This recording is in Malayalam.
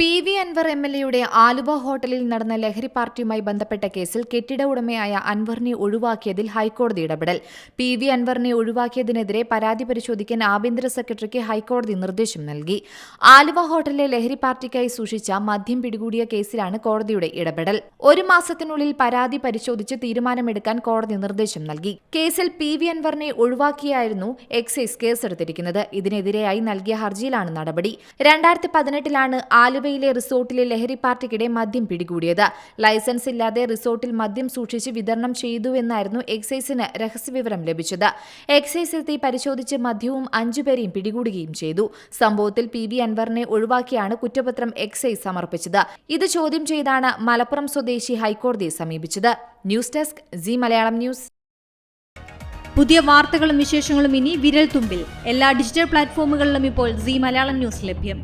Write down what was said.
PV അൻവർ MLAയുടെ ആലുവ ഹോട്ടലിൽ നടന്ന ലഹരി പാർട്ടിയുമായി ബന്ധപ്പെട്ട കേസിൽ കെട്ടിട ഉടമയായ അൻവറിനെ ഒഴിവാക്കിയതിൽ ഹൈക്കോടതി ഇടപെടൽ. PV അൻവറിനെ ഒഴിവാക്കിയതിനെതിരെ പരാതി പരിശോധിക്കാൻ ആഭ്യന്തര സെക്രട്ടറിക്ക് ഹൈക്കോടതി നിർദ്ദേശം നൽകി. ആലുവ ഹോട്ടലിലെ ലഹരി പാർട്ടിക്കായി സൂക്ഷിച്ച മദ്യം പിടികൂടിയ കേസിലാണ് കോടതിയുടെ ഇടപെടൽ. 1 മാസത്തിനുള്ളിൽ പരാതി പരിശോധിച്ച് തീരുമാനമെടുക്കാൻ കോടതി നിർദ്ദേശം നൽകി. കേസിൽ PV അൻവറിനെ ഒഴിവാക്കിയായിരുന്നു എക്സൈസ് കേസെടുത്തിരിക്കുന്നത്. ഇതിനെതിരെയായി നൽകിയ ഹർജിയിലാണ് നടപടി. 2018-ലാണ് ആലുവയിലെ റിസോർട്ടിലെ ലഹരി പാർട്ടിക്കിടെ മദ്യം പിടികൂടിയത്. ലൈസൻസ് ഇല്ലാതെ റിസോർട്ടിൽ മദ്യം സൂക്ഷിച്ച് വിതരണം ചെയ്തുവെന്നായിരുന്നു എക്സൈസിന് രഹസ്യവിവരം ലഭിച്ചത്. എക്സൈസ് എത്തി പരിശോധിച്ച് മദ്യവും 5 പേരെയും പിടികൂടുകയും ചെയ്തു. സംഭവത്തിൽ PV അൻവറിനെ ഒഴിവാക്കിയാണ് കുറ്റപത്രം എക്സൈസ് സമർപ്പിച്ചത്. ഇത് ചോദ്യം ചെയ്താണ് മലപ്പുറം സ്വദേശി ഹൈക്കോടതിയെ സമീപിച്ചത്. News desk C Malayalam news. പുതിയ വാർത്തകളും വിശേഷങ്ങളും ഇനി വിരൽ തുമ്പിൽ. എല്ലാ ഡിജിറ്റൽ പ്ലാറ്റ്ഫോമുകളിലും ഇപ്പോൾ സി മലയാളം ന്യൂസ് ലഭ്യം.